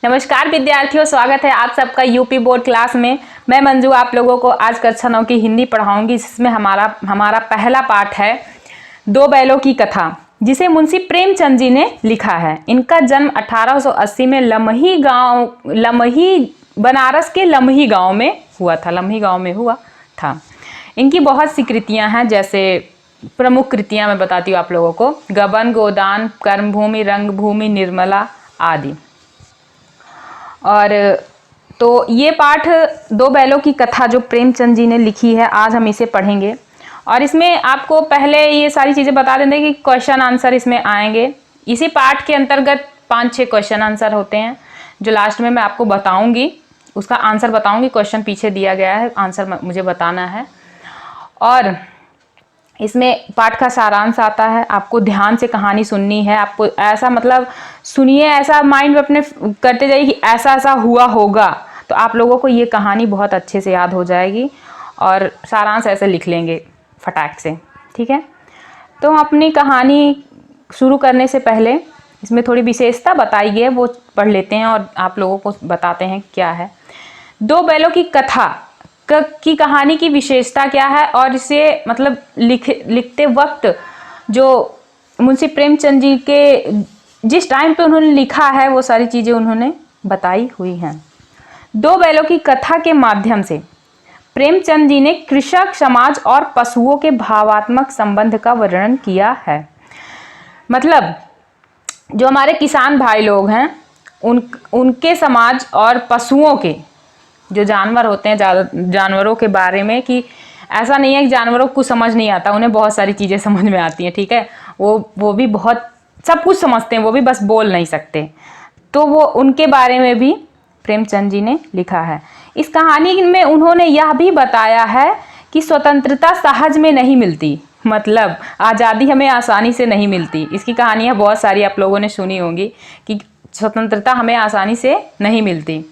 नमस्कार विद्यार्थियों, स्वागत है आप सबका यूपी बोर्ड क्लास में। मैं मंजू आप लोगों को आज कक्षा 9 की हिंदी पढ़ाऊंगी, जिसमें हमारा पहला पाठ है दो बैलों की कथा, जिसे मुंशी प्रेमचंद जी ने लिखा है। इनका जन्म 1880 में लमही बनारस के लमही गांव में हुआ था। इनकी बहुत सी कृतियाँ हैं, जैसे प्रमुख कृतियाँ मैं बताती हूँ आप लोगों को। गबन, गोदान, कर्मभूमि, रंगभूमि, निर्मला आदि। और तो ये पाठ दो बैलों की कथा जो प्रेमचंद जी ने लिखी है, आज हम इसे पढ़ेंगे। और इसमें आपको पहले ये सारी चीज़ें बता देंगे कि क्वेश्चन आंसर इसमें आएंगे। इसी पाठ के अंतर्गत 5-6 क्वेश्चन आंसर होते हैं, जो लास्ट में मैं आपको बताऊंगी, उसका आंसर बताऊंगी। क्वेश्चन पीछे दिया गया है, आंसर मुझे बताना है। और इसमें पाठ का सारांश आता है। आपको ध्यान से कहानी सुननी है। आपको ऐसा मतलब सुनिए, ऐसा माइंड में अपने करते जाइए कि ऐसा ऐसा हुआ होगा, तो आप लोगों को ये कहानी बहुत अच्छे से याद हो जाएगी। और सारांश ऐसे लिख लेंगे फटाक से, ठीक है। तो अपनी कहानी शुरू करने से पहले इसमें थोड़ी विशेषता बताई गई है, वो पढ़ लेते हैं और आप लोगों को बताते हैं क्या है। दो बैलों की कथा की कहानी की विशेषता क्या है, और इसे मतलब लिखते वक्त जो मुंशी प्रेमचंद जी के जिस टाइम पे उन्होंने लिखा है, वो सारी चीज़ें उन्होंने बताई हुई हैं। दो बैलों की कथा के माध्यम से प्रेमचंद जी ने कृषक समाज और पशुओं के भावात्मक संबंध का वर्णन किया है। मतलब जो हमारे किसान भाई लोग हैं, उनके समाज और पशुओं के जो जानवर होते हैं, जानवरों के बारे में, कि ऐसा नहीं है कि जानवरों को समझ नहीं आता, उन्हें बहुत सारी चीज़ें समझ में आती हैं, ठीक है। वो भी बहुत सब कुछ समझते हैं, वो भी बस बोल नहीं सकते। तो वो उनके बारे में भी प्रेमचंद जी ने लिखा है। इस कहानी में उन्होंने यह भी बताया है कि स्वतंत्रता सहज में नहीं मिलती, मतलब आज़ादी हमें आसानी से नहीं मिलती। इसकी कहानियाँ बहुत सारी आप लोगों ने सुनी होंगी कि स्वतंत्रता हमें आसानी से नहीं मिलती,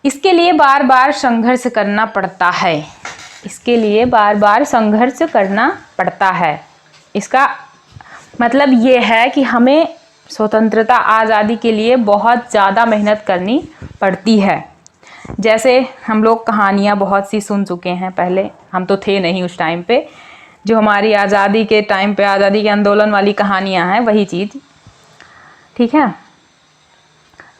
इसके लिए बार बार संघर्ष करना पड़ता है। इसके लिए बार बार संघर्ष करना पड़ता है। इसका मतलब ये है कि हमें स्वतंत्रता आज़ादी के लिए बहुत ज़्यादा मेहनत करनी पड़ती है। जैसे हम लोग कहानियाँ बहुत सी सुन चुके हैं पहले, हम तो थे नहीं उस टाइम पे, जो हमारी आज़ादी के टाइम पे आज़ादी के आंदोलन वाली कहानियाँ हैं, वही चीज़, ठीक है।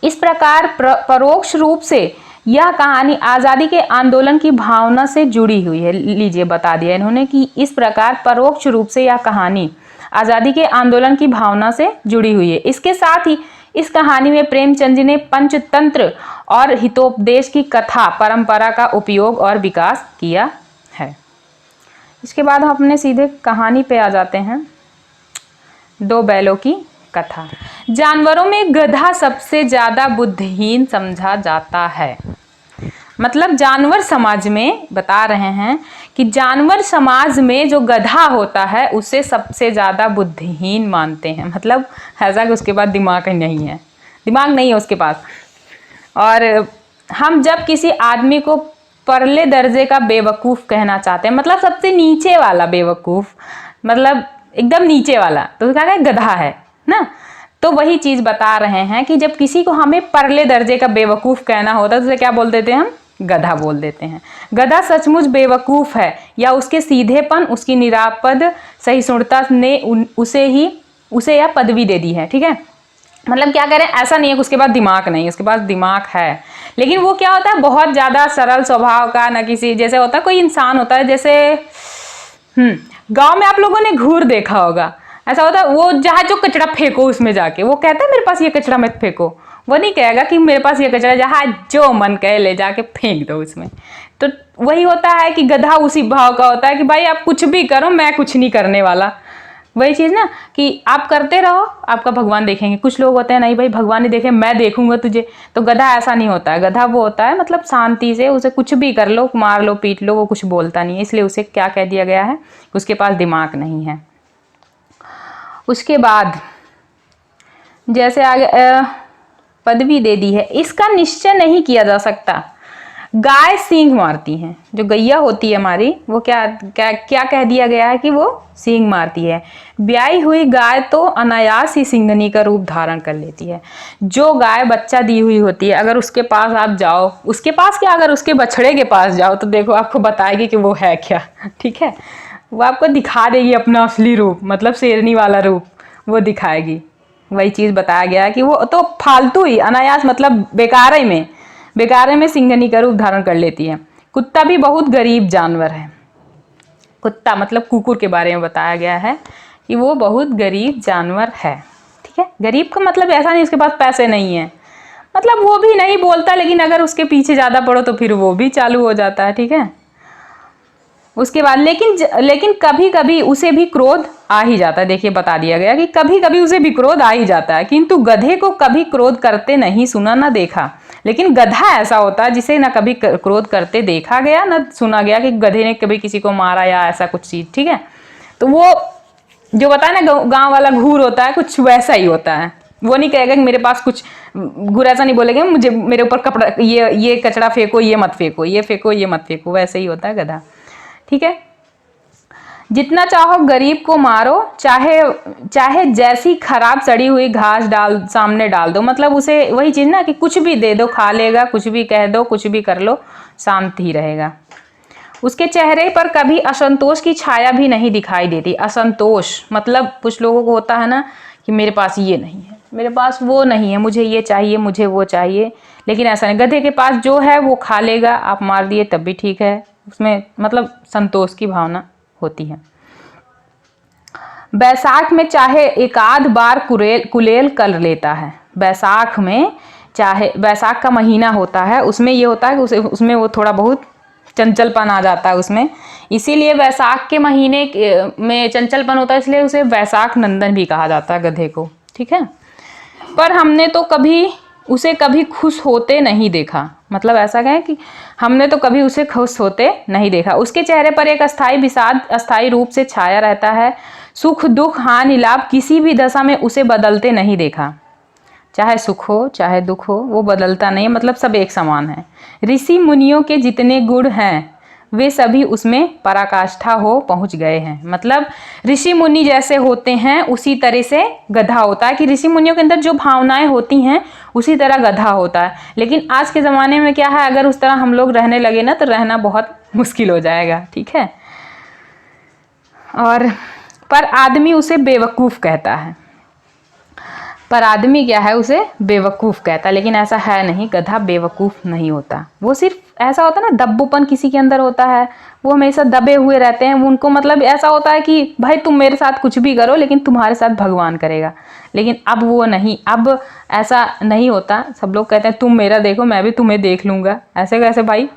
इस प्रकार परोक्ष रूप से यह कहानी आज़ादी के आंदोलन की भावना से जुड़ी हुई है। लीजिए बता दिया इन्होंने कि इस प्रकार परोक्ष रूप से यह कहानी आज़ादी के आंदोलन की भावना से जुड़ी हुई है। इसके साथ ही इस कहानी में प्रेमचंद जी ने पंचतंत्र और हितोपदेश की कथा परंपरा का उपयोग और विकास किया है। इसके बाद हम अपने सीधे कहानी पे आ जाते हैं। दो बैलों की कथा। जानवरों में गधा सबसे ज्यादा बुद्धिहीन समझा जाता है। मतलब जानवर समाज में बता रहे हैं कि जानवर समाज में जो गधा होता है, उसे सबसे ज्यादा बुद्धिहीन मानते हैं। मतलब ऐसा कि उसके पास दिमाग नहीं है उसके पास। और हम जब किसी आदमी को परले दर्जे का बेवकूफ़ कहना चाहते हैं, मतलब सबसे नीचे वाला बेवकूफ़, मतलब एकदम नीचे वाला, तो क्या है, गधा है ना। तो वही चीज़ बता रहे हैं कि जब किसी को हमें परले दर्जे का बेवकूफ़ कहना होता है, तो उसे क्या बोल देते हैं, हम गधा बोल देते हैं। गधा सचमुच बेवकूफ़ है, या उसके सीधेपन, उसकी निरापद सहिष्णुता ने उसे यह पदवी दे दी है, ठीक है। मतलब क्या करें, ऐसा नहीं है कि उसके पास दिमाग नहीं, उसके पास दिमाग है, लेकिन वो क्या होता है, बहुत ज़्यादा सरल स्वभाव का, ना किसी जैसे होता है। कोई इंसान होता है, जैसे गांव में आप लोगों ने घूर देखा होगा, ऐसा होता है, वो जहाँ जो कचरा फेंको उसमें जाके, वो कहता है मेरे पास ये कचरा मत फेंको, वो नहीं कहेगा कि मेरे पास ये कचरा, जहाँ जो मन कहे ले जाके फेंक दो उसमें। तो वही होता है कि गधा उसी भाव का होता है कि भाई आप कुछ भी करो, मैं कुछ नहीं करने वाला। वही चीज़ ना कि आप करते रहो, आपका भगवान देखेंगे। कुछ लोग होते हैं नहीं भाई भगवान नहीं देखे, मैं देखूंगा तुझे। तो गधा ऐसा नहीं होता है। गधा वो होता है मतलब शांति से, उसे कुछ भी कर लो, मार लो, पीट लो, वो कुछ बोलता नहीं है। इसलिए उसे क्या कह दिया गया है, उसके पास दिमाग नहीं है। उसके बाद जैसे आगे पदवी दे दी है, इसका निश्चय नहीं किया जा सकता। गाय सींग मारती है, जो गैया होती है हमारी वो क्या क्या क्या कह दिया गया है कि वो सींग मारती है। ब्याई हुई गाय तो अनायास ही सिंघनी का रूप धारण कर लेती है। जो गाय बच्चा दी हुई होती है, अगर उसके पास आप जाओ, उसके पास क्या, अगर उसके बछड़े के पास जाओ तो देखो आपको बताएगी कि वो है क्या, ठीक है। वो आपको दिखा देगी अपना असली रूप, मतलब शेरनी वाला रूप वो दिखाएगी। वही चीज़ बताया गया है कि वो तो फालतू ही अनायास, मतलब बेकारे में सिंघनी का रूप धारण कर लेती है। कुत्ता भी बहुत गरीब जानवर है। कुत्ता मतलब कुकुर के बारे में बताया गया है कि वो बहुत गरीब जानवर है, ठीक है। गरीब का मतलब ऐसा नहीं उसके पास पैसे नहीं है, मतलब वो भी नहीं बोलता, लेकिन अगर उसके पीछे ज़्यादा पड़ो तो फिर वो भी चालू हो जाता है, ठीक है। उसके बाद लेकिन कभी कभी उसे भी क्रोध आ ही जाता है। देखिए बता दिया गया कि कभी कभी उसे भी क्रोध आ ही जाता है, किंतु गधे को कभी क्रोध करते नहीं सुना ना देखा। लेकिन गधा ऐसा होता है जिसे ना कभी क्रोध करते देखा गया ना सुना गया कि गधे ने कभी किसी को मारा या ऐसा कुछ चीज, ठीक है। तो वो जो बताया ना गांव वाला घूर होता है, कुछ वैसा ही होता है। वो नहीं कहेगा कि मेरे पास कुछ, घूर ऐसा नहीं बोलेगा मुझे मेरे ऊपर कपड़ा ये कचरा फेंको, ये मत फेंको, ये फेंको, ये मत फेंको, वैसे ही होता है गधा, ठीक है। जितना चाहो गरीब को मारो, चाहे जैसी खराब सड़ी हुई घास सामने डाल दो, मतलब उसे वही चीज ना कि कुछ भी दे दो खा लेगा, कुछ भी कह दो, कुछ भी कर लो, शांत ही रहेगा। उसके चेहरे पर कभी असंतोष की छाया भी नहीं दिखाई देती। असंतोष मतलब कुछ लोगों को होता है ना कि मेरे पास ये नहीं है, मेरे पास वो नहीं है, मुझे ये चाहिए, मुझे वो चाहिए, लेकिन ऐसा नहीं। गधे के पास जो है वो खा लेगा, आप मार दिए तब भी ठीक है, उसमें मतलब संतोष की भावना होती है। बैसाख में चाहे एकाध बार कुलेल कर लेता है। बैसाख में, चाहे बैसाख का महीना होता है, उसमें ये होता है कि उसमें वो थोड़ा बहुत चंचलपन आ जाता है उसमें, इसीलिए बैसाख के महीने में चंचलपन होता है, इसलिए उसे बैसाख नंदन भी कहा जाता है गधे को, ठीक है। पर हमने तो उसे कभी खुश होते नहीं देखा। मतलब ऐसा कहें कि हमने तो कभी उसे खुश होते नहीं देखा। उसके चेहरे पर एक अस्थाई विषाद अस्थाई रूप से छाया रहता है। सुख दुख हानि लाभ किसी भी दशा में उसे बदलते नहीं देखा। चाहे सुख हो चाहे दुख हो वो बदलता नहीं, मतलब सब एक समान है। ऋषि मुनियों के जितने गुण हैं वे सभी उसमें पराकाष्ठा हो पहुंच गए हैं। मतलब ऋषि मुनि जैसे होते हैं उसी तरह से गधा होता है, कि ऋषि मुनियों के अंदर जो भावनाएं होती हैं उसी तरह गधा होता है। लेकिन आज के ज़माने में क्या है, अगर उस तरह हम लोग रहने लगे ना तो रहना बहुत मुश्किल हो जाएगा, ठीक है। और पर आदमी उसे बेवकूफ़ कहता है। पर आदमी क्या है, उसे बेवकूफ़ कहता है, लेकिन ऐसा है नहीं, गधा बेवकूफ़ नहीं होता। वो सिर्फ ऐसा होता है ना, दब्बूपन किसी के अंदर होता है, वो हमेशा दबे हुए रहते हैं। उनको मतलब ऐसा होता है कि भाई तुम मेरे साथ कुछ भी करो लेकिन तुम्हारे साथ भगवान करेगा। लेकिन अब वो नहीं, अब ऐसा नहीं होता। सब लोग कहते हैं तुम मेरा देखो मैं भी तुम्हें देख लूँगा, ऐसे कैसे भाई।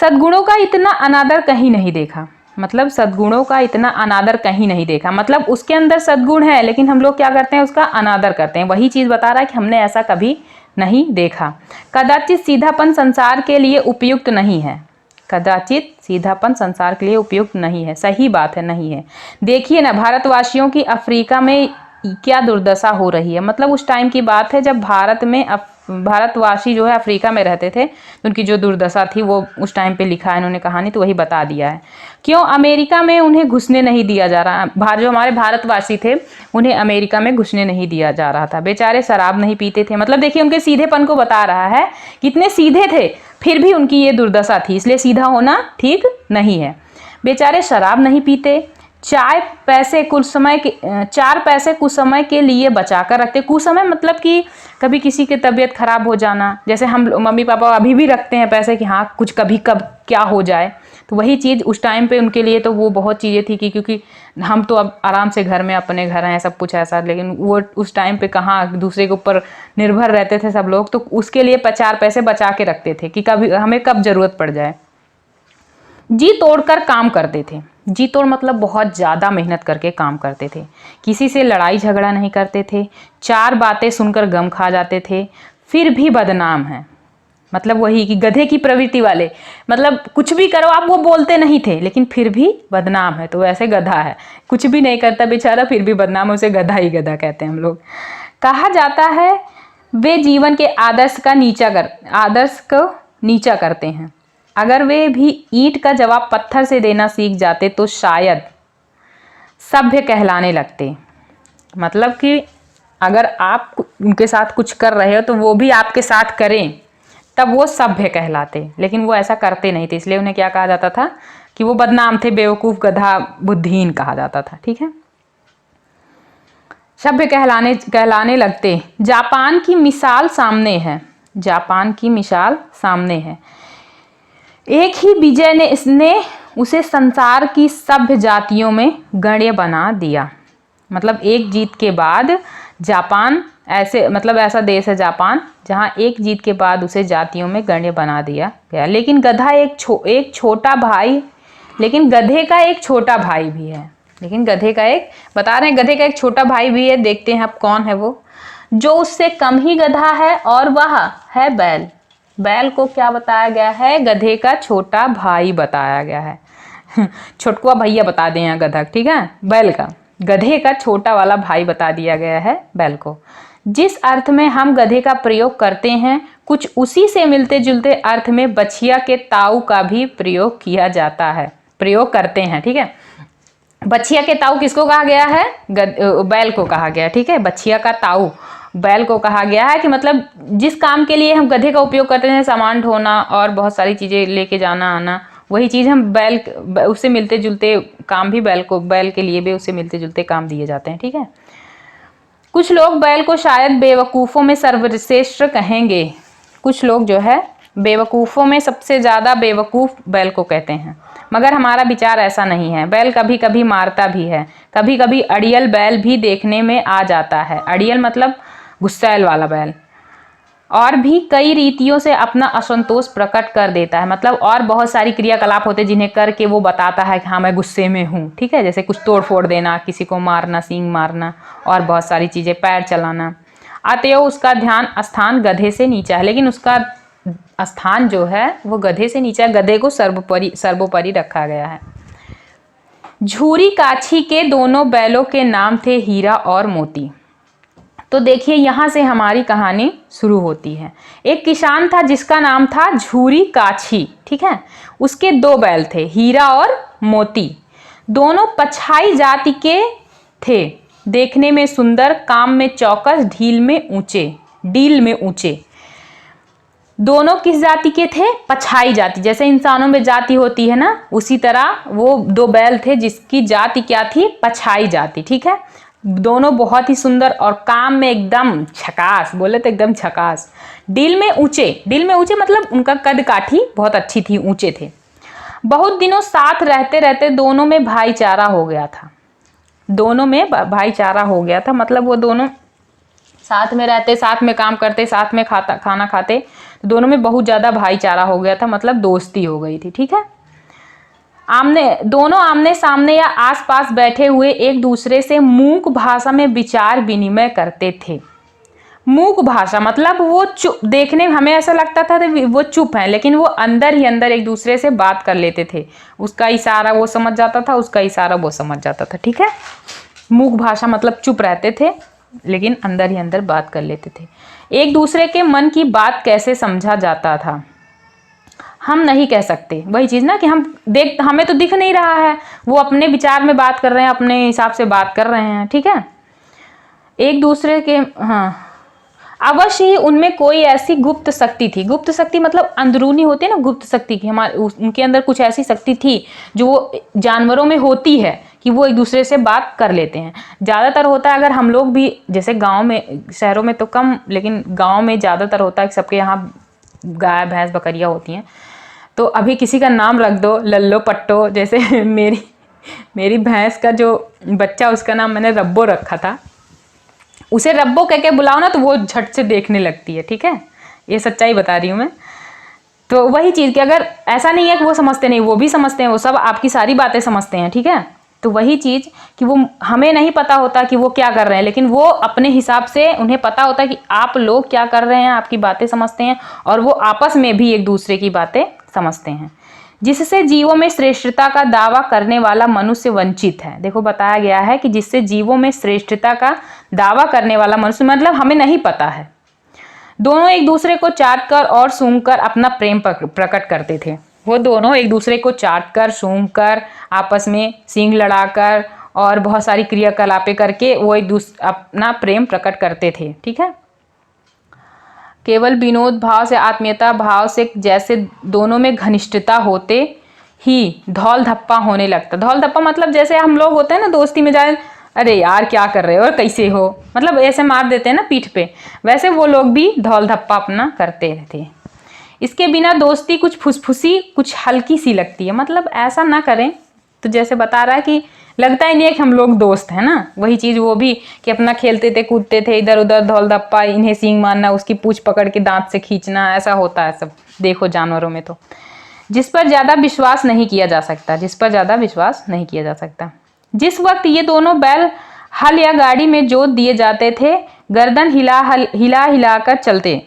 सद्गुणों का इतना अनादर कहीं नहीं देखा। मतलब सद्गुणों का इतना अनादर कहीं नहीं देखा, मतलब उसके अंदर सद्गुण है लेकिन हम लोग क्या करते हैं, उसका अनादर करते हैं। वही चीज़ बता रहा है कि हमने ऐसा कभी नहीं देखा। कदाचित सीधापन संसार के लिए उपयुक्त नहीं है। कदाचित सीधापन संसार के लिए उपयुक्त नहीं है, सही बात है, नहीं है। देखिए ना भारतवासियों की अफ्रीका में क्या दुर्दशा हो रही है। मतलब उस टाइम की बात है जब भारतवासी जो है अफ्रीका में रहते थे, तो उनकी जो दुर्दशा थी वो उस टाइम पे लिखा है इन्होंने कहानी, तो वही बता दिया है। क्यों अमेरिका में उन्हें घुसने नहीं दिया जा रहा, जो हमारे भारतवासी थे उन्हें अमेरिका में घुसने नहीं दिया जा रहा था। बेचारे शराब नहीं पीते थे, मतलब देखिए उनके सीधेपन को बता रहा है, कितने सीधे थे फिर भी उनकी ये दुर्दशा थी, इसलिए सीधा होना ठीक नहीं है। बेचारे शराब नहीं पीते, 4 पैसे कुछ समय के लिए बचा कर रखते। कुछ समय मतलब कि कभी किसी की तबीयत खराब हो जाना, जैसे हम मम्मी पापा अभी भी रखते हैं पैसे कि हाँ कुछ कभी कब क्या हो जाए, तो वही चीज़ उस टाइम पे उनके लिए तो वो बहुत चीज़ें थी कि क्योंकि हम तो अब आराम से घर में अपने घर हैं सब कुछ ऐसा, लेकिन वो उस टाइम पे कहाँ दूसरे के ऊपर निर्भर रहते थे सब लोग, तो उसके लिए 4 पैसे बचा के रखते थे कि कभी हमें कब ज़रूरत पड़ जाए। जी तोड़कर काम करते थे। जी तोड़ मतलब बहुत ज़्यादा मेहनत करके काम करते थे। किसी से लड़ाई झगड़ा नहीं करते थे। 4 बातें सुनकर गम खा जाते थे, फिर भी बदनाम है। मतलब वही कि गधे की प्रवृत्ति वाले, मतलब कुछ भी करो आप, वो बोलते नहीं थे लेकिन फिर भी बदनाम है, तो वैसे गधा है, कुछ भी नहीं करता बेचारा फिर भी बदनाम है, उसे गधा ही गधा कहते हैं हम लोग। कहा जाता है वे जीवन के आदर्श को नीचा करते हैं। अगर वे भी ईंट का जवाब पत्थर से देना सीख जाते तो शायद सभ्य कहलाने लगते। मतलब कि अगर आप उनके साथ कुछ कर रहे हो तो वो भी आपके साथ करें, तब वो सभ्य कहलाते। लेकिन वो ऐसा करते नहीं थे, इसलिए उन्हें क्या कहा जाता था कि वो बदनाम थे, बेवकूफ़, गधा, बुद्धिहीन कहा जाता था। ठीक है, सभ्य कहलाने लगते। जापान की मिसाल सामने है, जापान की मिसाल सामने है। एक ही विजय ने उसे संसार की सभ्य जातियों में गण्य बना दिया। मतलब एक जीत के बाद जापान ऐसा देश है जापान जहां एक जीत के बाद उसे जातियों में गण्य बना दिया गया। लेकिन गधा एक छोटा भाई, लेकिन गधे का एक छोटा भाई भी है। लेकिन गधे का एक, बता रहे हैं गधे का एक छोटा भाई भी है। देखते हैं अब कौन है वो, जो उससे कम ही गधा है, और वह है बैल। बैल को क्या बताया गया है? गधे का छोटा भाई बताया गया है। छोटकुआ भैया बता दें यहाँ गधा, ठीक है, बैल का, गधे का छोटा वाला भाई बता दिया गया है बैल को। जिस अर्थ में हम गधे का प्रयोग करते हैं, कुछ उसी से मिलते जुलते अर्थ में बछिया के ताऊ का भी प्रयोग किया जाता है, प्रयोग करते हैं। ठीक है, बछिया के ताऊ किसको कहा गया है? बैल को कहा गया। ठीक है, बछिया का ताऊ बैल को कहा गया है कि मतलब जिस काम के लिए हम गधे का उपयोग करते हैं, सामान ढोना और बहुत सारी चीज़ें लेके जाना आना, वही चीज़ हम बैल, उससे मिलते जुलते काम भी बैल के लिए भी उससे मिलते जुलते काम दिए जाते हैं। ठीक है, कुछ लोग बैल को शायद बेवकूफ़ों में सर्वश्रेष्ठ कहेंगे। कुछ लोग जो है बेवकूफ़ों में सबसे ज़्यादा बेवकूफ़ बैल को कहते हैं, मगर हमारा विचार ऐसा नहीं है। बैल कभी कभी मारता भी है, कभी कभी अड़ियल बैल भी देखने में आ जाता है। अड़ियल मतलब गुस्सैल वाला बैल। और भी कई रीतियों से अपना असंतोष प्रकट कर देता है। मतलब और बहुत सारी क्रियाकलाप होते हैं जिन्हें करके वो बताता है कि हाँ मैं गुस्से में हूँ। ठीक है, जैसे कुछ तोड़ फोड़ देना, किसी को मारना, सींग मारना और बहुत सारी चीज़ें, पैर चलाना। अतएव उसका ध्यान स्थान गधे से नीचा है, लेकिन उसका स्थान जो है वो गधे से नीचा है। गधे को सर्वोपरि रखा गया है। झूरी काछी के दोनों बैलों के नाम थे हीरा और मोती। तो देखिए यहाँ से हमारी कहानी शुरू होती है। एक किसान था जिसका नाम था झूरी काछी। ठीक है, उसके दो बैल थे, हीरा और मोती। दोनों पछाई जाति के थे, देखने में सुंदर, काम में चौकस, डील में ऊंचे। दोनों किस जाति के थे? पछाई जाति। जैसे इंसानों में जाति होती है ना, उसी तरह वो दो बैल थे जिसकी जाति क्या थी? पछाई जाति। ठीक है, दोनों बहुत ही सुंदर और काम में एकदम झकास, बोले तो एकदम झकास। डील में ऊंचे मतलब उनका कद काठी बहुत अच्छी थी, ऊंचे थे। बहुत दिनों साथ रहते रहते दोनों में भाईचारा हो गया था। मतलब वो दोनों साथ में रहते, साथ में काम करते, साथ में खाना खाते, तो दोनों में बहुत ज़्यादा भाईचारा हो गया था, मतलब दोस्ती हो गई थी। ठीक है, दोनों आमने सामने या आसपास बैठे हुए एक दूसरे से मूक भाषा में विचार विनिमय करते थे। मूक भाषा मतलब वो चुप, देखने में हमें ऐसा लगता था वो चुप है, लेकिन वो अंदर ही अंदर एक दूसरे से बात कर लेते थे। उसका इशारा वो समझ जाता था, उसका इशारा वो समझ जाता था। ठीक है, मूक भाषा मतलब चुप रहते थे लेकिन अंदर ही अंदर बात कर लेते थे। एक दूसरे के मन की बात कैसे समझा जाता था हम नहीं कह सकते। वही चीज़ ना कि हमें तो दिख नहीं रहा है, वो अपने विचार में बात कर रहे हैं, अपने हिसाब से बात कर रहे हैं। ठीक है, एक दूसरे के, हाँ, अवश्य ही उनमें कोई ऐसी गुप्त शक्ति थी। गुप्त शक्ति मतलब अंदरूनी होती है ना, गुप्त शक्ति की, उनके अंदर कुछ ऐसी शक्ति थी जो जानवरों में होती है कि वो एक दूसरे से बात कर लेते हैं। ज़्यादातर होता है, अगर हम लोग भी जैसे गांव में, शहरों में तो कम, लेकिन गांव में ज़्यादातर होता है कि सबके यहाँ गाय भैंस बकरियाँ होती हैं। तो अभी किसी का नाम रख दो लल्लो पट्टो, जैसे मेरी भैंस का जो बच्चा, उसका नाम मैंने रब्बो रखा था। उसे रब्बो कह के बुलाओ ना तो वो झट से देखने लगती है। ठीक है, ये सच्चाई बता रही हूँ मैं। तो वही चीज़ कि अगर ऐसा नहीं है कि वो समझते नहीं, वो भी समझते हैं, वो सब आपकी सारी बातें समझते हैं। ठीक है, तो वही चीज़ कि वो हमें नहीं पता होता कि वो क्या कर रहे हैं, लेकिन वो अपने हिसाब से उन्हें पता होता है कि आप लोग क्या कर रहे हैं, आपकी बातें समझते हैं, और वो आपस में भी एक दूसरे की बातें समझते हैं। जिससे जीवों में श्रेष्ठता का दावा करने वाला मनुष्य वंचित है। देखो बताया गया है कि जिससे जीवों में श्रेष्ठता का दावा करने वाला मनुष्य, मतलब हमें नहीं पता है। दोनों एक दूसरे को चाटकर और सूंघकर अपना प्रेम प्रकट करते थे। वो दोनों एक दूसरे को चाटकर सूंघकर आपस में सींग लड़ाकर और बहुत सारी क्रियाकलापें करके वो अपना प्रेम प्रकट करते थे। ठीक है, केवल विनोद भाव से, आत्मीयता भाव से जैसे दोनों में घनिष्ठता होते ही धौल धप्पा होने लगता। धौल धप्पा मतलब जैसे हम लोग होते हैं ना दोस्ती में जाए, अरे यार क्या कर रहे हो और कैसे हो, मतलब ऐसे मार देते हैं ना पीठ पे, वैसे वो लोग भी धौल धप्पा अपना करते थे। इसके बिना दोस्ती कुछ फुसफुसी, कुछ हल्की सी लगती है। मतलब ऐसा ना करें तो जैसे बता रहा है कि लगता ही नहीं है कि हम लोग दोस्त हैं ना। वही चीज़ वो भी कि अपना खेलते थे, कूदते थे, इधर उधर धौल धप्पा, इन्हें सींग मारना, उसकी पूंछ पकड़ के दांत से खींचना, ऐसा होता है सब देखो जानवरों में। तो जिस पर ज़्यादा विश्वास नहीं किया जा सकता, जिस पर ज़्यादा विश्वास नहीं किया जा सकता। जिस वक्त ये दोनों बैल हल या गाड़ी में जोत दिए जाते थे, गर्दन हिला हिला कर चलते,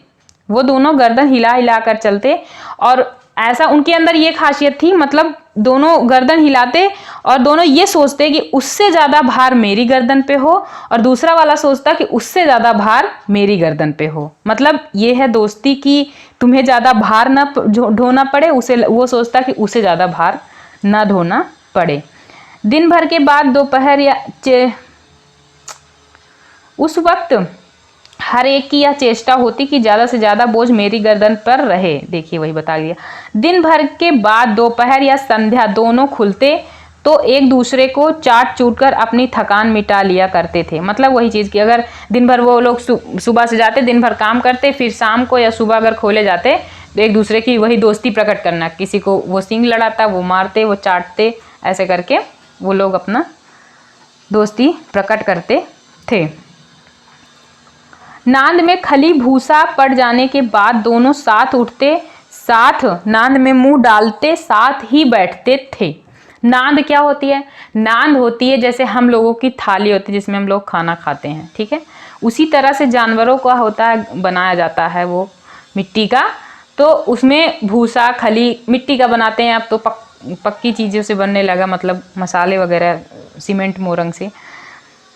वो दोनों गर्दन हिला हिला कर चलते। और ऐसा उनके अंदर ये खासियत थी, मतलब दोनों गर्दन हिलाते और दोनों ये सोचते कि उससे ज़्यादा भार मेरी गर्दन पे हो, और दूसरा वाला सोचता कि उससे ज़्यादा भार मेरी गर्दन पे हो। मतलब ये है दोस्ती की तुम्हें ज़्यादा भार ना ढोना पड़े, उसे वो सोचता कि उसे ज़्यादा भार ना ढोना पड़े। दिन भर के बाद दोपहर या उस वक्त हर एक की यह चेष्टा होती कि ज़्यादा से ज़्यादा बोझ मेरी गर्दन पर रहे। देखिए वही बता दिया। दिन भर के बाद दोपहर या संध्या दोनों खुलते तो एक दूसरे को चाट चूट कर अपनी थकान मिटा लिया करते थे। मतलब वही चीज़ कि अगर दिन भर वो लोग सुबह से जाते, दिन भर काम करते, फिर शाम को या सुबह अगर खोले जाते तो एक दूसरे की वही दोस्ती प्रकट करना। किसी को वो सींग लड़ाता, वो मारते, वो चाटते, ऐसे करके वो लोग अपना दोस्ती प्रकट करते थे। नांद में खली भूसा पड़ जाने के बाद दोनों साथ उठते, साथ नांद में मुंह डालते, साथ ही बैठते थे। नांद क्या होती है? नांद होती है जैसे हम लोगों की थाली होती है जिसमें हम लोग खाना खाते हैं। ठीक है, उसी तरह से जानवरों का होता है, बनाया जाता है वो मिट्टी का। तो उसमें भूसा खली मिट्टी का बनाते हैं। अब तो पक्की चीज़ों से बनने लगा, मतलब मसाले वगैरह सीमेंट मोरंग से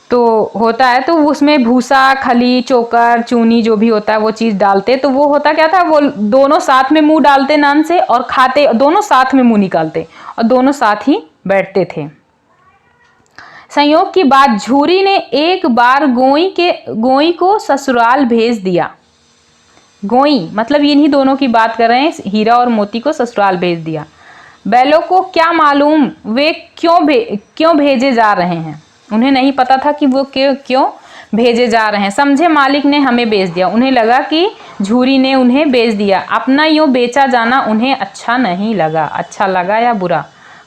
तो होता है। तो उसमें भूसा खली चोकर चूनी जो भी होता है वो चीज़ डालते। तो वो होता क्या था, वो दोनों साथ में मुंह डालते नान से और खाते, दोनों साथ में मुंह निकालते और दोनों साथ ही बैठते थे। संयोग की बात, झूरी ने एक बार गोई को ससुराल भेज दिया। गोई मतलब इन्हीं दोनों की बात कर रहे हैं, हीरा और मोती को ससुराल भेज दिया। बैलों को क्या मालूम वे क्यों भेजे जा रहे हैं। उन्हें नहीं पता था कि वो क्यों भेजे जा रहे हैं। समझे मालिक ने हमें बेच दिया। उन्हें लगा कि झूरी ने उन्हें बेच दिया। अपना यूँ बेचा जाना उन्हें अच्छा नहीं लगा। अच्छा लगा या बुरा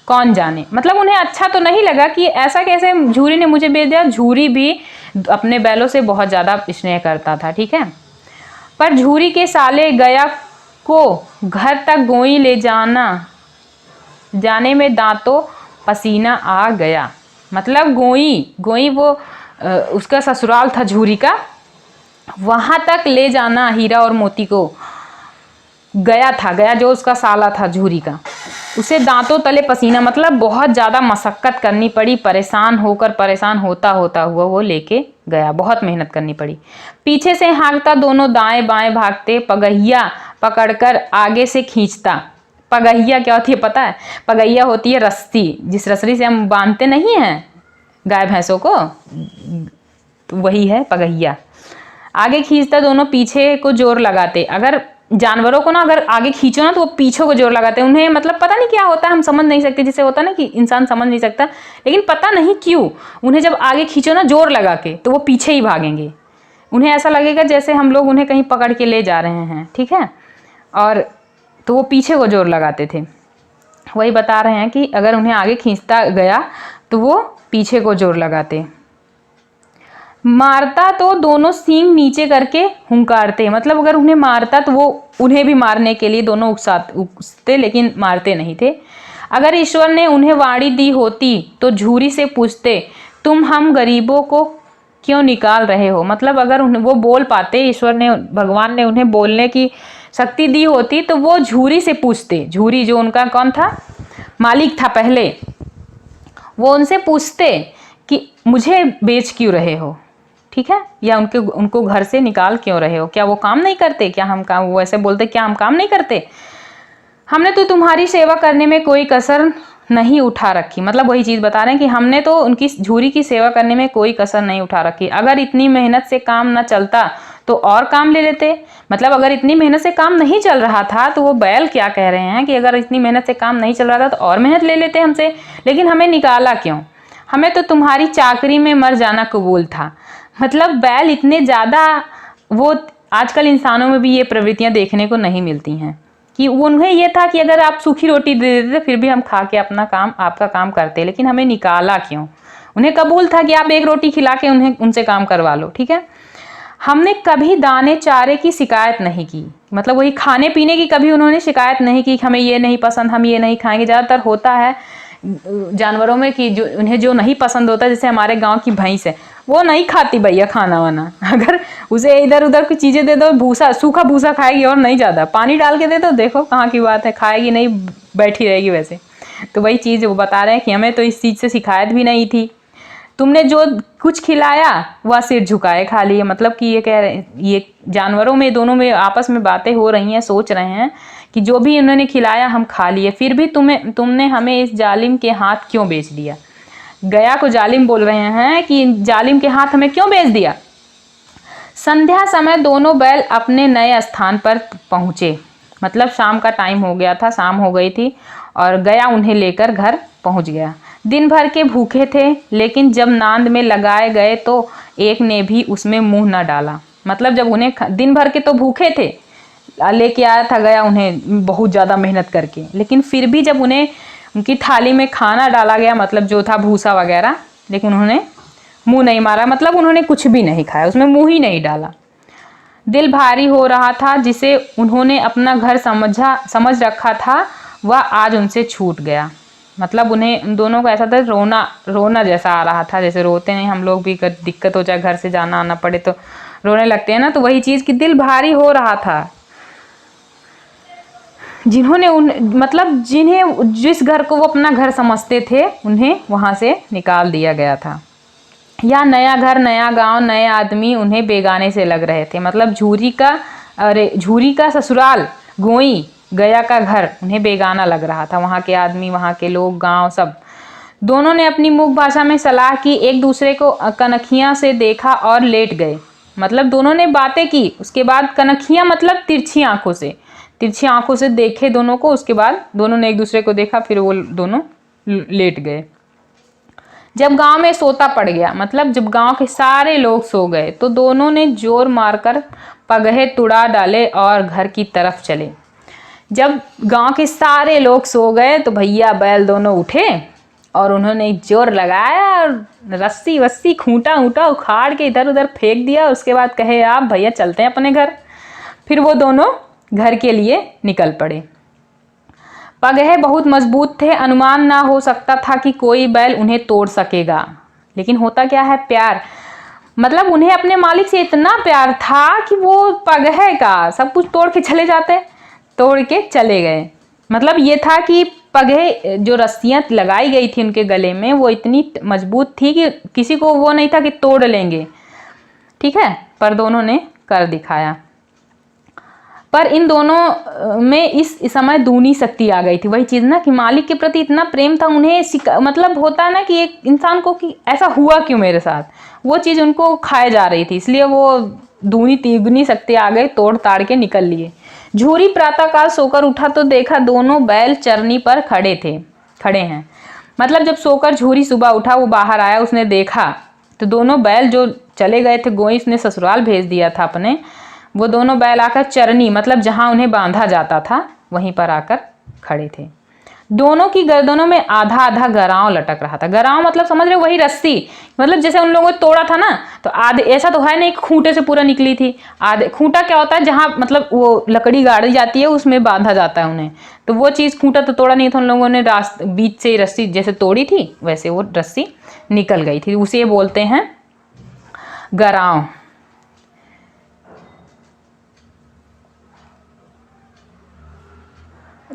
कौन जाने, मतलब उन्हें अच्छा तो नहीं लगा कि ऐसा कैसे झूरी ने मुझे बेच दिया। झूरी भी अपने बैलों से बहुत ज़्यादा स्नेह करता था। ठीक है, पर झूरी के साले गया को घर तक गोई ले जाने में दांतों पसीना आ गया। मतलब गोई वो उसका ससुराल था झूरी का, वहाँ तक ले जाना हीरा और मोती को गया जो उसका साला था झूरी का, उसे दांतों तले पसीना, मतलब बहुत ज़्यादा मशक्क़त करनी पड़ी। परेशान होता हुआ वो लेके गया, बहुत मेहनत करनी पड़ी। पीछे से हाँकता दोनों दाएं बाएं भागते, पगहिया पकड़कर आगे से खींचता। पगहिया क्या होती है पता है? पगहिया होती है रस्सी, जिस रस्सी से हम बांधते नहीं हैं गाय भैंसों को, तो वही है पगहिया। आगे खींचता दोनों पीछे को जोर लगाते। अगर जानवरों को ना अगर आगे खींचो ना तो वो पीछे को जोर लगाते हैं। उन्हें मतलब पता नहीं क्या होता है, हम समझ नहीं सकते। जिसे होता है ना कि इंसान समझ नहीं सकता, लेकिन पता नहीं क्यों उन्हें जब आगे खींचो ना जोर लगा के तो वो पीछे ही भागेंगे। उन्हें ऐसा लगेगा जैसे हम लोग उन्हें कहीं पकड़ के ले जा रहे हैं। ठीक है, और तो वो पीछे को जोर लगाते थे। वही बता रहे हैं कि अगर उन्हें आगे खींचता गया तो वो पीछे को जोर लगाते। मारता तो दोनों सींग नीचे करके हुंकारते। मतलब अगर उन्हें मारता तो वो उन्हें भी मारने के लिए दोनों उकसते, लेकिन मारते नहीं थे। अगर ईश्वर ने उन्हें वाणी दी होती तो झूरी से पूछते, तुम हम गरीबों को क्यों निकाल रहे हो। मतलब अगर वो बोल पाते, ईश्वर ने भगवान ने उन्हें बोलने की शक्ति दी होती तो वो झूरी से पूछते। झूरी जो उनका कौन था, मालिक था पहले, वो उनसे पूछते कि मुझे बेच क्यों रहे हो। ठीक है, या उनको घर से निकाल क्यों रहे हो? क्या वो काम नहीं करते? क्या हम काम, वो ऐसे बोलते क्या हम काम नहीं करते? हमने तो तुम्हारी सेवा करने में कोई कसर नहीं उठा रखी। मतलब वही चीज़ बता रहे हैं कि हमने तो उनकी झूरी की सेवा करने में कोई कसर नहीं उठा रखी। अगर इतनी मेहनत से काम न चलता तो और काम ले लेते। मतलब अगर इतनी मेहनत से काम नहीं चल रहा था तो वो बैल क्या कह रहे हैं कि अगर इतनी मेहनत से काम नहीं चल रहा था तो और मेहनत ले लेते हमसे, लेकिन हमें निकाला क्यों? हमें तो तुम्हारी चाकरी में मर जाना कबूल था। मतलब बैल इतने ज़्यादा, वो आजकल इंसानों में भी ये प्रवृत्तियां देखने को नहीं मिलती हैं कि उन्हें ये था कि अगर आप सूखी रोटी दे देते फिर भी हम खा के अपना काम, आपका काम करते, लेकिन हमें निकाला क्यों? उन्हें कबूल था कि आप एक रोटी खिला के उनसे काम करवा लो, ठीक है। हमने कभी दाने चारे की शिकायत नहीं की। मतलब वही खाने पीने की कभी उन्होंने शिकायत नहीं की, हमें ये नहीं पसंद, हम ये नहीं खाएंगे। ज़्यादातर होता है जानवरों में कि जो उन्हें जो नहीं पसंद होता, जैसे हमारे गांव की भैंस है, वो नहीं खाती भैया खाना वाना। अगर उसे इधर उधर की चीज़ें दे दो, भूसा, सूखा भूसा खाएगी और नहीं ज़्यादा, पानी डाल के दे दो, देखो कहाँ की बात है, खाएगी नहीं, बैठी रहेगी वैसे। तो वही चीज़ वो बता रहे हैं कि हमें तो इस चीज़ से शिकायत भी नहीं थी। तुमने जो कुछ खिलाया वह सिर झुकाए खा लिए। मतलब कि ये कह रहे, ये जानवरों में, दोनों में आपस में बातें हो रही हैं, सोच रहे हैं कि जो भी इन्होंने खिलाया हम खा लिए, फिर भी तुमने हमें इस जालिम के हाथ क्यों बेच दिया? गया को जालिम बोल रहे हैं कि जालिम के हाथ हमें क्यों बेच दिया? संध्या समय दोनों बैल अपने नए स्थान पर पहुंचे। मतलब शाम का टाइम हो गया था, शाम हो गई थी और गया उन्हें लेकर घर पहुंच गया। दिन भर के भूखे थे, लेकिन जब नांद में लगाए गए तो एक ने भी उसमें मुंह न डाला। मतलब जब उन्हें दिन भर के तो भूखे थे, लेके आया था गया उन्हें बहुत ज़्यादा मेहनत करके, लेकिन फिर भी जब उन्हें उनकी थाली में खाना डाला गया, मतलब जो था भूसा वगैरह, लेकिन उन्होंने मुंह नहीं मारा। मतलब उन्होंने कुछ भी नहीं खाया, उसमें मुंह ही नहीं डाला। दिल भारी हो रहा था, जिसे उन्होंने अपना घर समझ रखा था, वह आज उनसे छूट गया। मतलब उन्हें, उन दोनों को ऐसा था, रोना रोना जैसा आ रहा था, जैसे रोते हैं हम लोग भी, दिक्कत हो जाए, घर से जाना आना पड़े तो रोने लगते हैं ना, तो वही चीज़ कि दिल भारी हो रहा था। जिन्होंने जिन्हें, जिस घर को वो अपना घर समझते थे, उन्हें वहाँ से निकाल दिया गया था। या नया घर, नया गांव, नए आदमी उन्हें बेगाने से लग रहे थे। मतलब झूरी का ससुराल गोई, गया का घर उन्हें बेगाना लग रहा था। वहाँ के आदमी, वहाँ के लोग, गांव सब। दोनों ने अपनी मुख भाषा में सलाह की, एक दूसरे को कनखियाँ से देखा और लेट गए। मतलब दोनों ने बातें की, उसके बाद कनखियाँ मतलब तिरछी आंखों से देखे दोनों को। उसके बाद दोनों ने एक दूसरे को देखा, फिर वो दोनों लेट गए। जब गांव में सोता पड़ गया, मतलब जब गांव के सारे लोग सो गए, तो दोनों ने जोर मारकर पगहे तुड़ा डाले और घर की तरफ चले। जब गांव के सारे लोग सो गए तो भैया बैल दोनों उठे और उन्होंने जोर लगाया और रस्सी वस्सी, खूंटा ऊंटा उखाड़ के इधर उधर फेंक दिया। उसके बाद कहे आप भैया चलते हैं अपने घर। फिर वो दोनों घर के लिए निकल पड़े। पगहे बहुत मजबूत थे, अनुमान ना हो सकता था कि कोई बैल उन्हें तोड़ सकेगा। लेकिन होता क्या है, प्यार। मतलब उन्हें अपने मालिक से इतना प्यार था कि वो पगहे का सब कुछ तोड़ के चले जाते, तोड़ के चले गए। मतलब ये था कि पगहे, जो रस्सियां लगाई गई थी उनके गले में, वो इतनी मजबूत थी कि किसी को वो नहीं था कि तोड़ लेंगे, ठीक है। पर दोनों ने कर दिखाया। पर इन दोनों में इस समय दूनी शक्ति आ गई थी। वही चीज़ ना कि मालिक के प्रति इतना प्रेम था उन्हें, मतलब होता है ना कि एक इंसान को कि ऐसा हुआ क्यों मेरे साथ, वो चीज़ उनको खाए जा रही थी, इसलिए वो दूनी तिगुनी शक्ति आ गई, तोड़ ताड़ के निकल लिए। झूरी प्रातःकाल सोकर उठा तो देखा दोनों बैल चरनी पर खड़े हैं। मतलब जब सोकर झूरी सुबह उठा, वो बाहर आया, उसने देखा तो दोनों बैल जो चले गए थे, गोई उसने ससुराल भेज दिया था अपने, वो दोनों बैल आकर चरनी, मतलब जहां उन्हें बांधा जाता था वहीं पर आकर खड़े थे। दोनों की गर्दनों में आधा आधा गराव लटक रहा था। गराव मतलब समझ रहे हो, वही रस्सी। मतलब जैसे उन लोगों ने तोड़ा था ना, तो आधे, ऐसा तो है नहीं खूंटे से पूरा निकली थी, आधे। खूंटा क्या होता है, जहां मतलब वो लकड़ी गाड़ी जाती है उसमें बांधा जाता है उन्हें, तो वो चीज़, खूंटा तो तोड़ा नहीं था उन लोगों ने, बीच से रस्सी जैसे तोड़ी थी वैसे वो रस्सी निकल गई थी, उसे बोलते हैं गराव।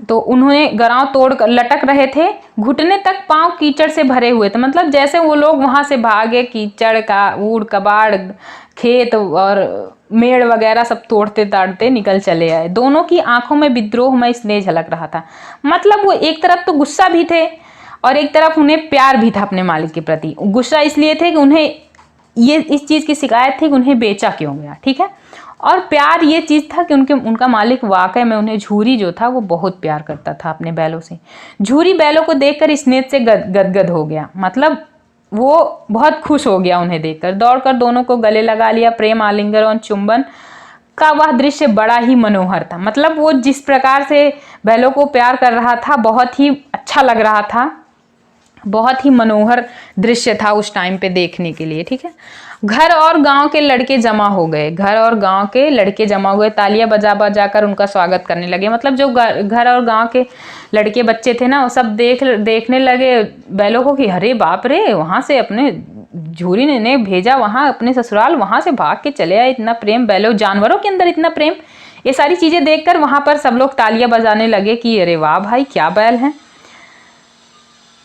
तो उन्होंने गराव तोड़ कर लटक रहे थे, घुटने तक पांव कीचड़ से भरे हुए थे। मतलब जैसे वो लोग वहां से भागे, कीचड़ का ऊड़ कबाड़, खेत और मेड़ वगैरह सब तोड़ते ताड़ते निकल चले आए। दोनों की आंखों में विद्रोहमय स्नेह झलक रहा था। मतलब वो एक तरफ तो गुस्सा भी थे और एक तरफ उन्हें प्यार भी था अपने मालिक के प्रति। गुस्सा इसलिए थे कि उन्हें ये इस चीज की शिकायत थी कि उन्हें बेचा क्यों गया, ठीक है। और प्यार ये चीज था कि उनका मालिक वाकई में उन्हें, झूरी जो था वो बहुत प्यार करता था अपने बैलों से। झूरी बैलों को देखकर स्नेह से गदगद हो गया। मतलब वो बहुत खुश हो गया उन्हें देखकर। दौड़कर दोनों को गले लगा लिया। प्रेम आलिंगन और चुंबन का वह दृश्य बड़ा ही मनोहर था। मतलब वो जिस प्रकार से बैलों को प्यार कर रहा था, बहुत ही अच्छा लग रहा था, बहुत ही मनोहर दृश्य था उस टाइम पे देखने के लिए, ठीक है। घर और गांव के लड़के जमा हो गए। घर और गांव के लड़के जमा हुए, तालियां बजा बजा कर उनका स्वागत करने लगे। मतलब जो घर और गांव के लड़के बच्चे थे ना, वो सब देखने लगे बैलों को कि अरे बाप रे, वहां से अपने झूरी ने भेजा वहां अपने ससुराल, वहां से भाग के चले आए। इतना प्रेम बैलों, जानवरों के अंदर इतना प्रेम। ये सारी चीजें देखकर वहां पर सब लोग तालियां बजाने लगे कि अरे वाह भाई, क्या बैल हैं।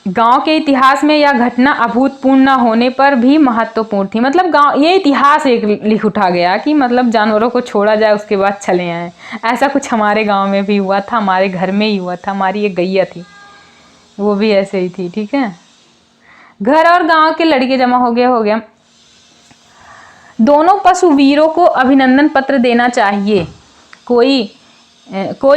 गांव के इतिहास में यह घटना अभूतपूर्व न होने पर भी महत्वपूर्ण थी। मतलब गांव, ये इतिहास एक लिख उठा गया कि मतलब जानवरों को छोड़ा जाए उसके बाद चले आए। ऐसा कुछ हमारे गांव में भी हुआ था, हमारे घर में ही हुआ था। हमारी एक गैया थी, वो भी ऐसे ही थी, ठीक है। घर और गांव के लड़के जमा हो गया। दोनों पशुवीरों को अभिनंदन पत्र देना चाहिए। कोई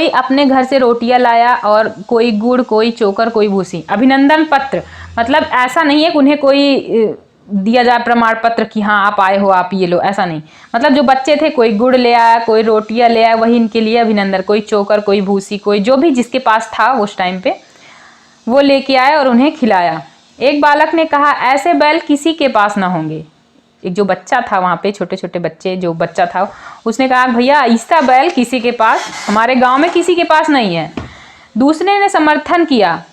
अपने घर से रोटियां लाया और कोई गुड़, कोई चोकर, कोई भूसी। अभिनंदन पत्र मतलब ऐसा नहीं है कि उन्हें कोई दिया जाए प्रमाण पत्र कि हाँ आप आए हो, आप ये लो, ऐसा नहीं। मतलब जो बच्चे थे, कोई गुड़ ले आया, कोई रोटियां ले आया, वही इनके लिए अभिनंदन। कोई चोकर, कोई भूसी, कोई जो भी जिसके पास था उस टाइम पे वो लेके आए और उन्हें खिलाया। एक बालक ने कहा, ऐसे बैल किसी के पास ना होंगे। एक जो बच्चा था वहाँ पे, छोटे छोटे बच्चे, जो बच्चा था उसने कहा, भैया ऐसा बैल किसी के पास, हमारे गांव में किसी के पास नहीं है। दूसरे ने समर्थन किया,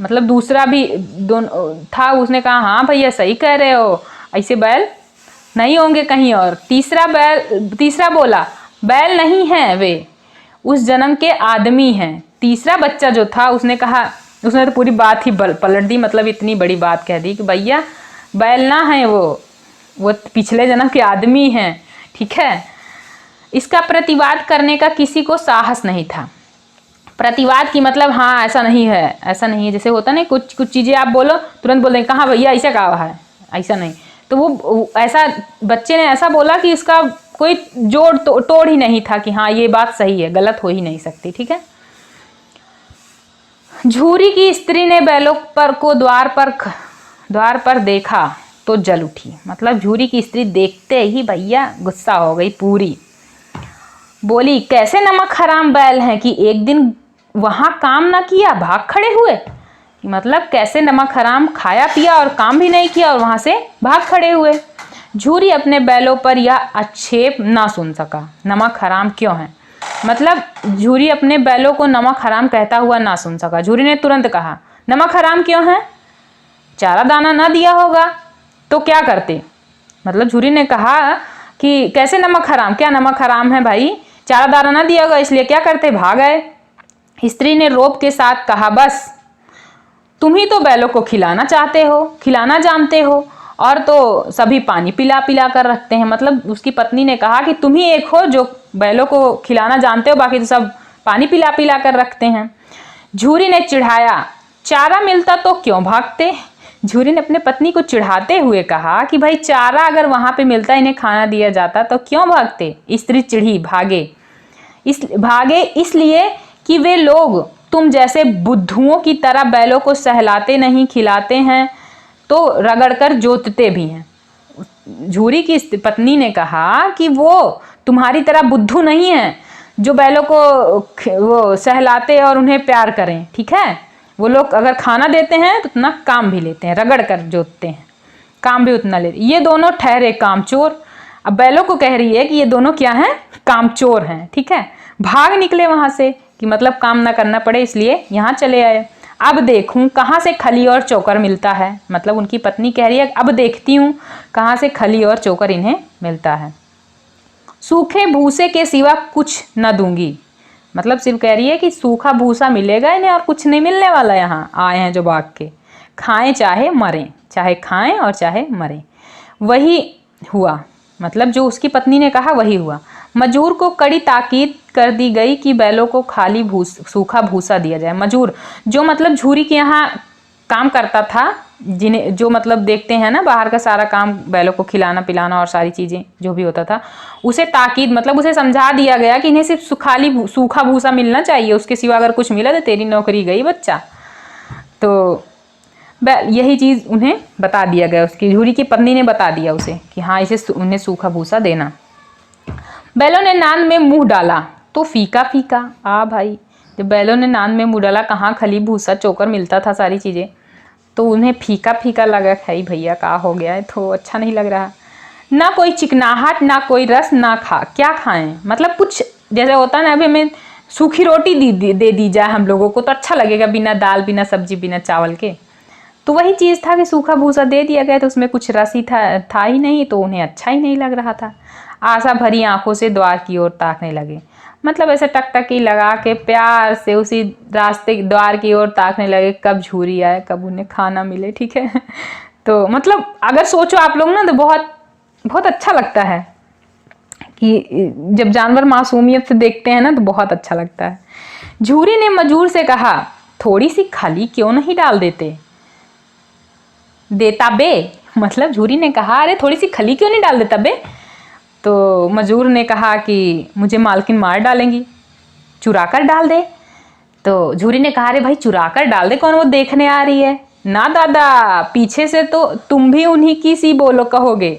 मतलब दूसरा भी दोनों था, उसने कहा हाँ भैया सही कह रहे हो, ऐसे बैल नहीं होंगे कहीं और। तीसरा बोला, बैल नहीं है, वे उस जन्म के आदमी हैं। तीसरा बच्चा जो था उसने कहा, उसने तो पूरी बात ही पलट दी। मतलब इतनी बड़ी बात कह दी कि भैया बैल ना है, वो पिछले जन्म के आदमी हैं, ठीक है। इसका प्रतिवाद करने का किसी को साहस नहीं था। प्रतिवाद की मतलब हाँ ऐसा नहीं है, ऐसा नहीं है। जैसे होता नहीं, कुछ चीज़ें आप बोलो तुरंत बोल देंगे, कहाँ भैया ऐसा कहा है, ऐसा नहीं। तो वो ऐसा बच्चे ने ऐसा बोला कि इसका कोई जोड़ तोड़ ही नहीं था कि हाँ ये बात सही है, गलत हो ही नहीं सकती, ठीक है। झूरी की स्त्री ने बैलों को द्वार पर देखा तो जल उठी। मतलब झूरी की स्त्री देखते ही भैया गुस्सा हो गई पूरी। बोली, कैसे नमक हराम बैल हैं कि एक दिन वहां काम ना किया, भाग खड़े हुए। मतलब कैसे नमक हराम, खाया पिया और काम भी नहीं किया और वहां से भाग खड़े हुए। झूरी अपने बैलों पर यह आक्षेप ना सुन सका। नमक हराम क्यों है, मतलब झूरी अपने बैलों को नमक हराम कहता हुआ ना सुन सका। झूरी ने तुरंत कहा, नमक हराम क्यों है, चारा दाना ना दिया होगा तो क्या करते। मतलब झूरी ने कहा कि कैसे नमक हराम, क्या नमक हराम है भाई, चारा दाना ना दिया होगा इसलिए क्या करते, भाग आए। स्त्री ने रोब के साथ कहा, बस तुम ही तो बैलों को खिलाना चाहते हो, खिलाना जानते हो, और तो सभी पानी पिला पिला कर रखते हैं। मतलब उसकी पत्नी ने कहा कि तुम ही एक हो जो बैलों को खिलाना जानते हो, बाकी तो सब पानी पिला पिला कर रखते हैं। झूरी ने चिढ़ाया, चारा मिलता तो क्यों भागते। झूरी ने अपने पत्नी को चिढ़ाते हुए कहा कि भाई चारा अगर वहां पे मिलता, इन्हें खाना दिया जाता तो क्यों भागते। स्त्री चिढ़ी, भागे इसलिए कि वे लोग तुम जैसे बुद्धुओं की तरह बैलों को सहलाते नहीं, खिलाते हैं तो रगड़कर जोतते भी हैं। झूरी की पत्नी ने कहा कि वो तुम्हारी तरह बुद्धू नहीं है जो बैलों को वो सहलाते और उन्हें प्यार करें, ठीक है। वो लोग अगर खाना देते हैं तो उतना काम भी लेते हैं, रगड़ कर जोतते हैं, काम भी उतना लेते। ये दोनों ठहरे कामचोर। अब बैलों को कह रही है कि ये दोनों क्या हैं, कामचोर हैं, ठीक है। भाग निकले वहां से कि मतलब काम ना करना पड़े इसलिए यहाँ चले आए। अब देखूं कहाँ से खली और चोकर मिलता है। मतलब उनकी पत्नी कह रही है अब देखती हूँ कहाँ से खली और चोकर इन्हें मिलता है। सूखे भूसे के सिवा कुछ न दूंगी। मतलब सिर्फ कह रही है कि सूखा भूसा मिलेगा इन्हें और कुछ नहीं मिलने वाला, यहाँ आए हैं जो भाग के, खाएं चाहे मरें, चाहे खाएं और चाहे मरें। वही हुआ, मतलब जो उसकी पत्नी ने कहा वही हुआ। मजूर को कड़ी ताकीद कर दी गई कि बैलों को खाली सूखा भूसा दिया जाए। मजूर जो मतलब झूरी के यहाँ काम करता था, जिन्हें जो मतलब देखते हैं ना बाहर का सारा काम, बैलों को खिलाना पिलाना और सारी चीज़ें जो भी होता था, उसे ताकीद मतलब उसे समझा दिया गया कि इन्हें सिर्फ खाली सूखा भूसा मिलना चाहिए, उसके सिवा अगर कुछ मिला तो तेरी नौकरी गई बच्चा। तो यही चीज़ उन्हें बता दिया गया, उसकी झूरी की पत्नी ने बता दिया उसे कि हाँ इसे उन्हें सूखा भूसा देना। बैलों ने नान में मुंह डाला तो फीका फीका। भाई जब बैलों ने नान में मुंह डाला, कहाँ खली भूसा चोकर मिलता था सारी चीज़ें, तो उन्हें फीका फीका लगा। भाई भैया का हो गया है, तो अच्छा नहीं लग रहा। ना कोई चिकनाहट, ना कोई रस, ना क्या खाएं, मतलब कुछ जैसे होता है ना, अभी हमें सूखी रोटी दे दी जाए हम लोगों को तो अच्छा लगेगा, बिना दाल बिना सब्जी बिना चावल के। तो वही चीज़ था कि सूखा भूसा दे दिया गया तो उसमें कुछ रस ही था ही नहीं, तो उन्हें अच्छा ही नहीं लग रहा था। आशा भरी आंखों से द्वार की ओर ताकने लगे, मतलब ऐसे टकटकी लगा के प्यार से उसी रास्ते द्वार की ओर ताकने लगे, कब झूरी आए, कब उन्हें खाना मिले। ठीक है तो मतलब अगर सोचो आप लोग ना, तो बहुत बहुत अच्छा लगता है कि जब जानवर मासूमियत से देखते हैं ना तो बहुत अच्छा लगता है। झूरी ने मजूर से कहा, थोड़ी सी खली क्यों नहीं डाल देता बे। मतलब झूरी ने कहा, अरे थोड़ी सी खली क्यों नहीं डाल देता बे। तो मजूर ने कहा कि मुझे मालकिन मार डालेंगी, चुरा कर डाल दे। तो झूरी ने कहा, अरे भाई चुरा कर डाल दे, कौन वो देखने आ रही है। ना दादा, पीछे से तो तुम भी उन्हीं की सी बोलो कहोगे।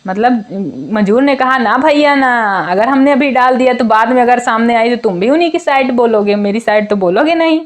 मतलब मजूर ने कहा, ना भैया ना, अगर हमने अभी डाल दिया तो बाद में अगर सामने आई तो तुम भी उन्हीं की साइड बोलोगे, मेरी साइड तो बोलोगे नहीं।